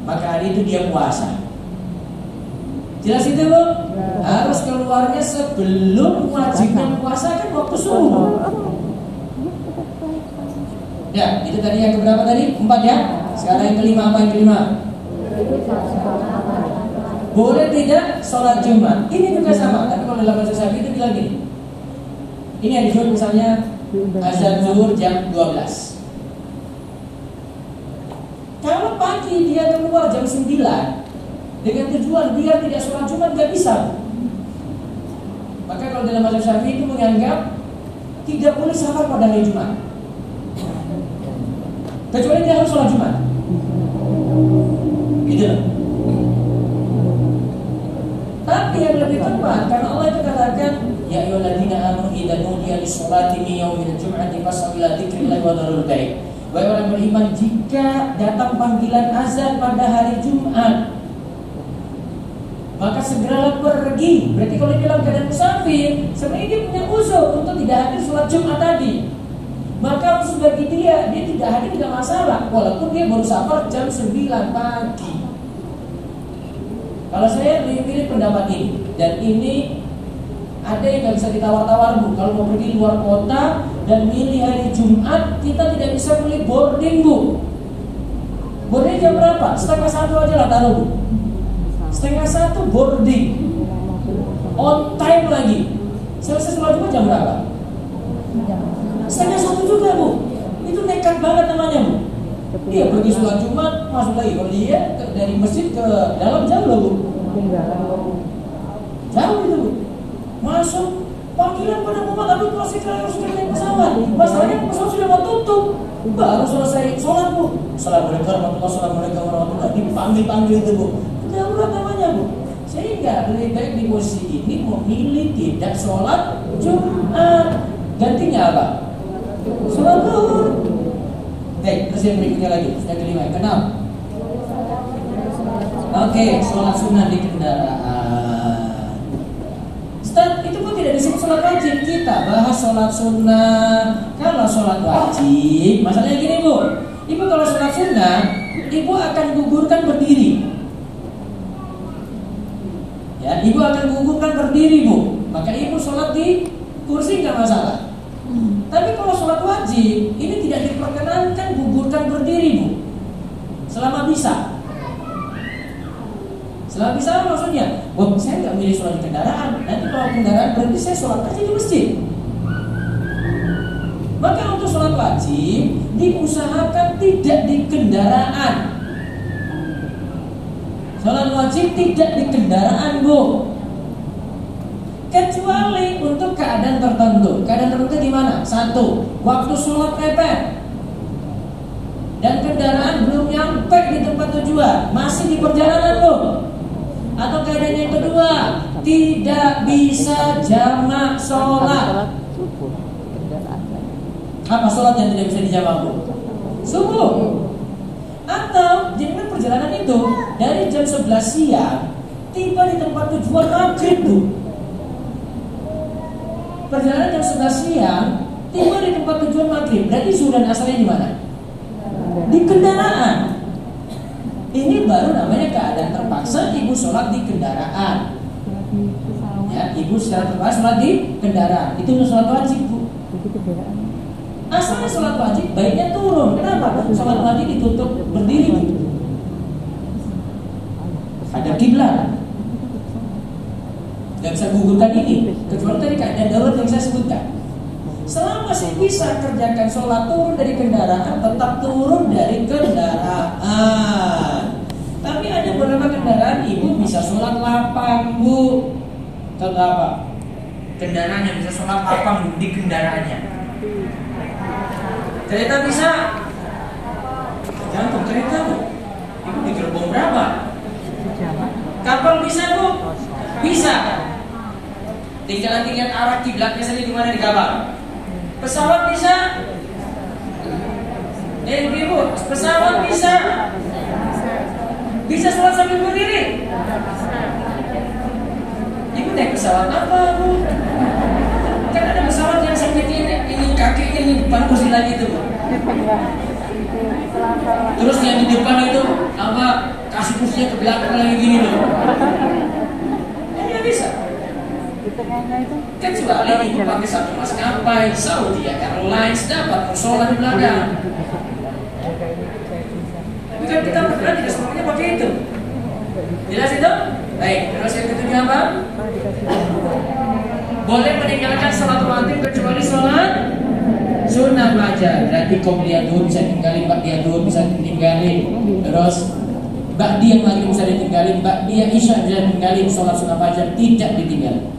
maka hari itu dia puasa. Jelas itu, Bu? Harus keluarnya sebelum wajibnya puasa kan waktu subuh. Ya, itu tadi yang keberapa tadi? 4 ya. Sekarang yang kelima, apa yang kelima? Boleh tidak sholat Jumat? Ini juga sama, tapi kalau dalam bahasa Syafi'i itu bilang gini. Ini yang disebut misalnya azan zuhur jam 12. Kalau pagi dia keluar jam 9 dengan tujuan biar tidak sholat Jumat, gak bisa. Maka kalau dalam bahasa Syafi'i itu menganggap tidak boleh safar pada hari Jumat, kecuali dia harus sholat Jumat. Gitu. Tapi yang lebih tepat, karena Allah itu katakan, ya ayyuhalladzina amanu idza nudiya lis-sholati min yaumil jum'ati fas'au ila dzikrillahi wa dzarul bai'. Wahai orang beriman, jika datang panggilan azan pada hari Jumat, maka segeralah pergi. Berarti kalau dia dalam keadaan musafir, sebenarnya dia punya uzur untuk tidak hadir sholat Jumat tadi. Maka untuk bagi dia tidak hadir tidak masalah, walaupun dia baru safar jam 9 pagi. Kalau saya lebih pilih pendapat ini, dan ini ada yang nggak bisa ditawar-tawar, Bu. Kalau mau pergi luar kota dan milih hari Jumat, kita tidak bisa pilih boarding, Bu. Boarding jam berapa? 12:30 aja lah taruh, Bu. 12:30 boarding, on time lagi. Selesai sholat Jumat jam berapa? 12:30 juga, Bu. Itu nekat banget namanya, Bu. Dia pergi sholat Jumat, masuk lagi. Kalau dia dari masjid ke dalam jauh loh, Bu. Jauh itu, Bu. Masuk panggilan pada umat, tapi masih harus naik pesawat. Masalahnya pesawat sudah mau tutup, baru selesai sholat, Bu. Assalamualaikum warahmatullahi wabarakatuh. Dipanggil itu, Bu. Darurat namanya, Bu. Sehingga lebih baik di posisi ini memilih tidak sholat Jumat. Gantinya apa? Sholat zuhur. Baik, terus yang berikutnya lagi, yang kelima, yang keenam. Oke, sholat sunnah di kendaraan. Ustaz, itu pun tidak disebut sholat wajib. Kita bahas sholat sunnah. Kalau sholat wajib, masalahnya gini, Bu. Ibu kalau sholat sunnah, ibu akan gugurkan berdiri. Ya, ibu akan gugurkan berdiri, Bu. Maka ibu sholat di kursi nggak masalah. Tapi kalau sholat wajib, ini tidak diperkenankan gugurkan berdiri, Bu. Selama bisa. Selama bisa maksudnya, wah, saya nggak milih sholat di kendaraan. Nanti kalau kendaraan berhenti, saya sholat aja di masjid. Maka untuk sholat wajib diusahakan tidak di kendaraan. Sholat wajib tidak di kendaraan, Bu. Kecuali untuk keadaan tertentu. Keadaan tertentu gimana? 1. Waktu sholat mepet dan kendaraan belum nyampe di tempat tujuan, masih di perjalanan, Bu. Atau keadaan yang kedua, tidak bisa jamak sholat. Apa sholat yang tidak bisa dijamak, Bu? Subuh. Atau jadikan perjalanan itu dari jam 11 siang tiba di tempat tujuan maghrib, Bu. Perjalanan jam 11 siang tiba di tempat tujuan maghrib. Berarti zuhur dan asarnya di mana? Di kendaraan. Ini baru namanya keadaan terpaksa ibu sholat di kendaraan. Ya, ibu secara terbatas sholat di kendaraan. Itu untuk sholat wajib, Bu. Asalnya sholat wajib baiknya turun. Kenapa? Sholat wajib ditutup berdiri, Bu. Ada kiblat. Gak bisa gugurkan ini, kecuali tadi keadaan darurat yang saya sebutkan. Selama saya bisa kerjakan sholat turun dari kendaraan, tetap turun dari kendaraan. Tapi ada beberapa kendaraan ibu bisa sholat lapang, Bu. Kenapa? Kendaraan yang bisa sholat lapang, Bu, di kendaraannya. Kereta bisa. Jantung kereta, Bu. Ibu di gerbong berapa? Kapal bisa, Bu? Bisa. Tinggal arah kiblatnya saja di mana di kapal. Pesawat bisa. Ibu, pesawat bisa. Bisa sholat sambil berdiri. Ibu naik pesawat apa, Bu? Kan ada pesawat yang sampai ini kakinya ini depan kursi lagi itu, Bu. Terus yang di depan itu apa? Kasih kursinya ke belakang lagi gini loh. Ini bisa. Kecuali ibu pakai satu maskapai Saudi Airlines dapat sholat di belakang. Tapi kan kita bergerak tidak semuanya pakai itu. Jelas itu? Baik, terus yang ketujuh apa? Boleh meninggalkan sholat rawatib kecuali sholat sunnah fajar. Berarti qobliyah duhur bisa tinggalin, ba'diyah duhur bisa tinggalin. Terus ba'diyah maghrib bisa ditinggalin, ba'diyah isya bisa ditinggalin, sholat sunnah fajar tidak ditinggalin.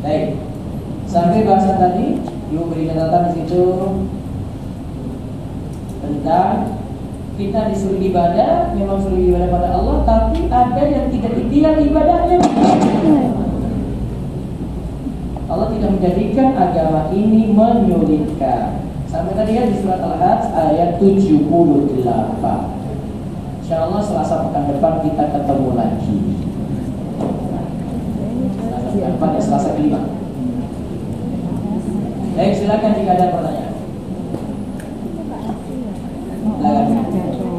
Baik, sampai bahasan tadi, Ibu beri catatan di situ tentang kita disuruh ibadah, memang suruh ibadah pada Allah, tapi ada yang tidak ideal ibadahnya. Allah tidak menjadikan agama ini menyulitkan. Sampai tadi ya di surat Al-Hajj ayat 78. Insyaallah Selasa pekan depan kita ketemu lagi. Pada Selasa kelima. Baik, silakan jika ada pertanyaan. Silakan.